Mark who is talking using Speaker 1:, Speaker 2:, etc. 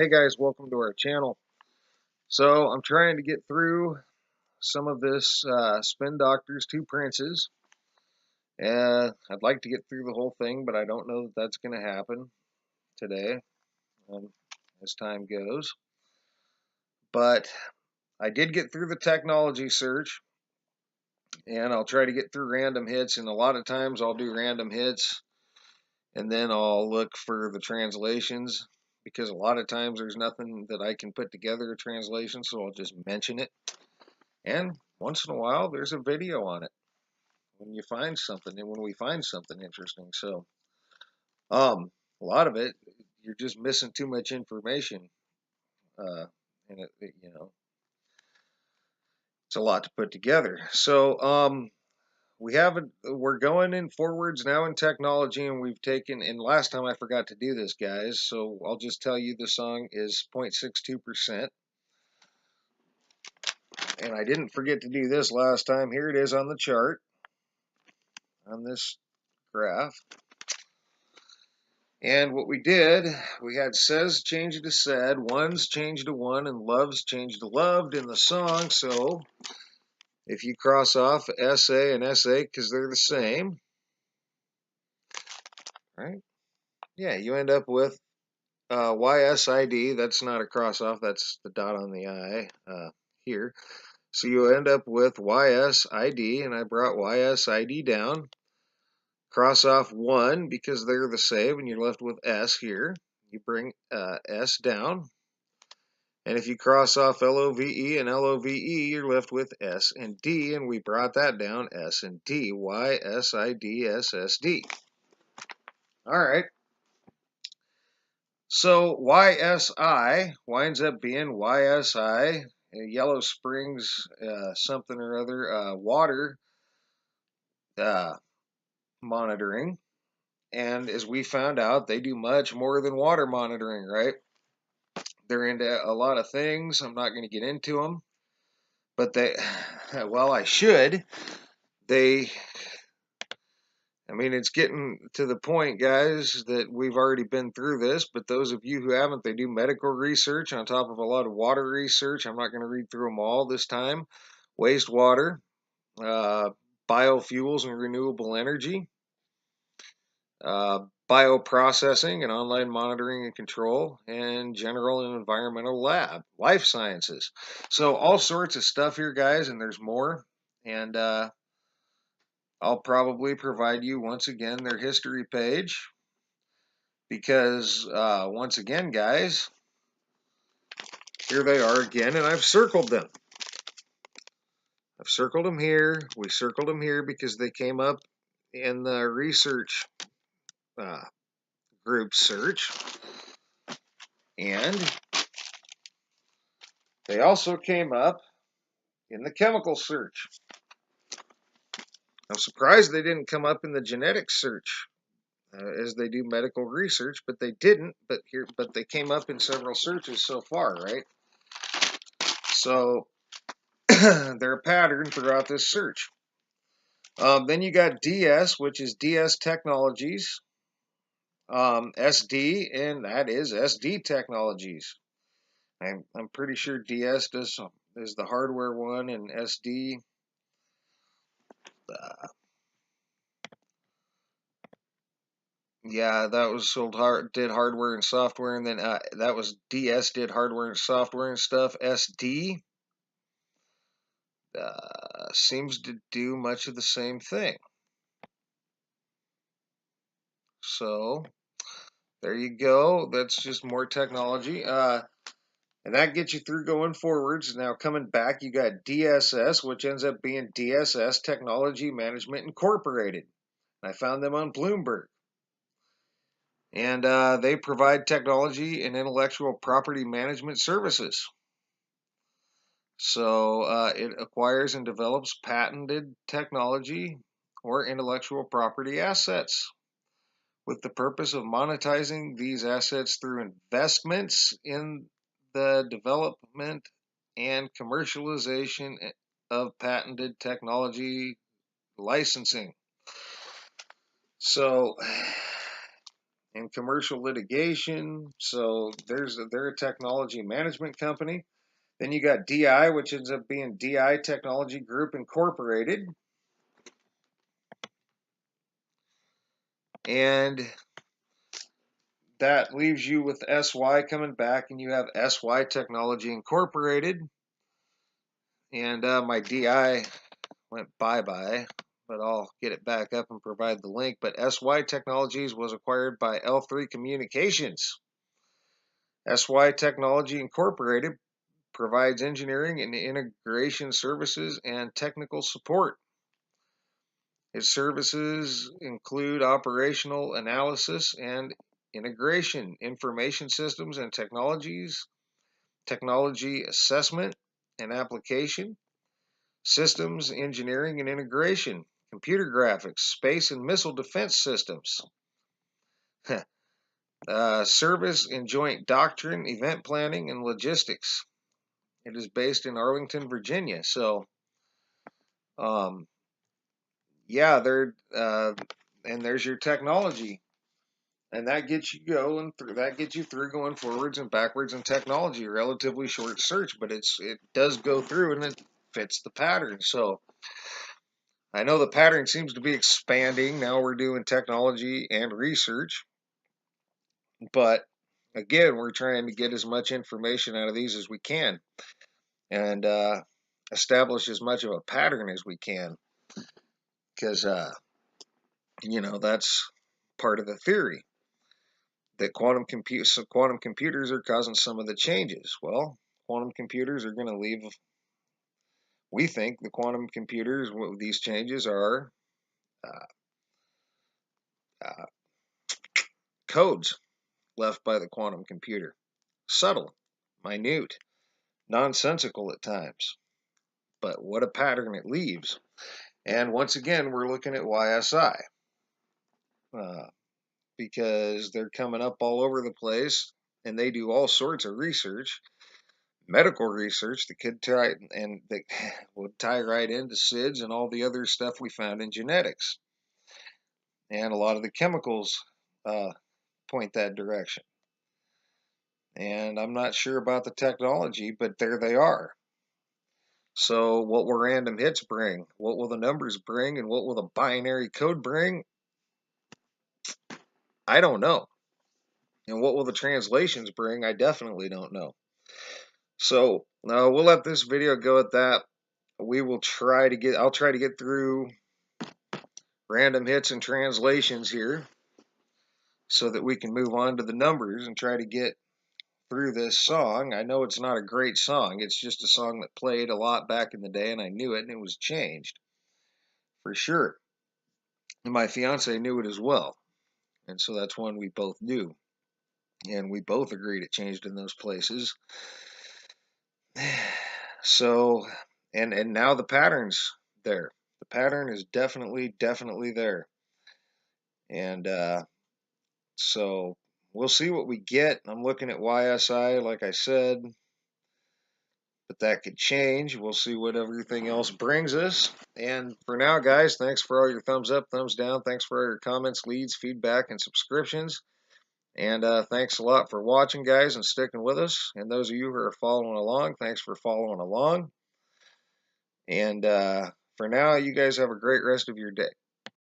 Speaker 1: Hey guys, welcome to our channel. So I'm trying to get through some of this Spin Doctors 2 Princes. I'd like to get through the whole thing, but I don't know that that's going to happen today as time goes. But I did get through the technology search, and I'll try to get through random hits, and a lot of times I'll do random hits, and then I'll look for the translations, because a lot of times there's nothing that I can put together a translation, so I'll just mention it. And once in a while, there's a video on it when you find something, and when we find something interesting. So, a lot of it, you're just missing too much information, and it's a lot to put together. So, we're going in forwards now in technology, and we've taken. And last time I forgot to do this, guys. So I'll just tell you the song is 0.62%. And I didn't forget to do this last time. Here it is on the chart, on this graph. And what we did, we had says changed to said, ones changed to one, and loves changed to loved in the song. So if you cross off SA and SA because they're the same, right? Yeah, you end up with YSID. That's not a cross off, that's the dot on the I here. So you end up with YSID, and I brought YSID down. Cross off 1 because they're the same, and you're left with S here. You bring S down. And if you cross off LOVE and LOVE, you're left with S and D, and we brought that down, S and D, YSID, All right. So YSI winds up being YSI, Yellow Springs something or other, water monitoring. And as we found out, they do much more than water monitoring, right? They're into a lot of things. I'm not going to get into them. But well, I should. I mean, it's getting to the point, guys, that we've already been through this. But those of you who haven't, they do medical research on top of a lot of water research. I'm not going to read through them all this time. Wastewater, biofuels and renewable energy, bioprocessing and online monitoring and control, and general and environmental lab, life sciences. So all sorts of stuff here, guys, and there's more. And I'll probably provide you once again their history page, because once again, guys, here they are again, and I've circled them. I've circled them here. We circled them here because they came up in the research group search. And they also came up in the chemical search. I'm surprised they didn't come up in the genetic search as they do medical research, but they didn't. But they came up in several searches so far, right? So they're a pattern throughout this search. Then you got DS, which is DS Technologies, SD, and that is SD Technologies. I'm pretty sure DS is the hardware one, and SD yeah, that was sold did hardware and software, and then that was DS did hardware and software and stuff. SD seems to do much of the same thing. So there you go. That's just more technology. And that gets you through going forwards. Now coming back, you got DSS, which ends up being DSS Technology Management Incorporated. I found them on Bloomberg. And they provide technology and intellectual property management services. So it acquires and develops patented technology or intellectual property assets with the purpose of monetizing these assets through investments in the development and commercialization of patented technology licensing. So and commercial litigation. So they're a technology management company. Then you got DI, which ends up being DI Technology Group Incorporated. And that leaves you with SY coming back, and you have SY Technology Incorporated. And my DI went bye-bye, but I'll get it back up and provide the link. But SY Technologies was acquired by L3 Communications. SY Technology Incorporated provides engineering and integration services and technical support. Its services include operational analysis and integration, information systems and technologies, technology assessment and application, systems engineering and integration, computer graphics, space and missile defense systems, service and joint doctrine, event planning, and logistics. It is based in Arlington, Virginia. So, yeah, and there's your technology, and that gets you going through. That gets you through going forwards and backwards in technology. Relatively short search, but it does go through and it fits the pattern. So I know the pattern seems to be expanding. Now we're doing technology and research, but again, we're trying to get as much information out of these as we can, and establish as much of a pattern as we can, because that's part of the theory that quantum computers are causing some of the changes. Well, quantum computers are going to leave. We think the quantum computers, these changes are uh, uh, codes left by the quantum computer. Subtle, minute, nonsensical at times, but what a pattern it leaves. And once again, we're looking at YSI. Because they're coming up all over the place, and they do all sorts of research, medical research that could tie and that would tie right into SIDS and all the other stuff we found in genetics, and a lot of the chemicals point that direction. And I'm not sure about the technology, but there they are. So what will random hits bring? What will the numbers bring? And what will the binary code bring? I don't know. And what will the translations bring? I definitely don't know. So we'll let this video go at that. I'll try to get through random hits and translations here so that we can move on to the numbers and try to get through this song. I know it's not a great song. It's just a song that played a lot back in the day, and I knew it, and it was changed for sure. And my fiance knew it as well. And so that's one we both knew. And we both agreed it changed in those places. So, and now the pattern's there. The pattern is definitely there. And so we'll see what we get. I'm looking at YSI, like I said, but that could change. We'll see what everything else brings us. And for now, guys, thanks for all your thumbs up, thumbs down. Thanks for all your comments, leads, feedback, and subscriptions. And thanks a lot for watching, guys, and sticking with us. And those of you who are following along, thanks for following along. And for now, you guys have a great rest of your day.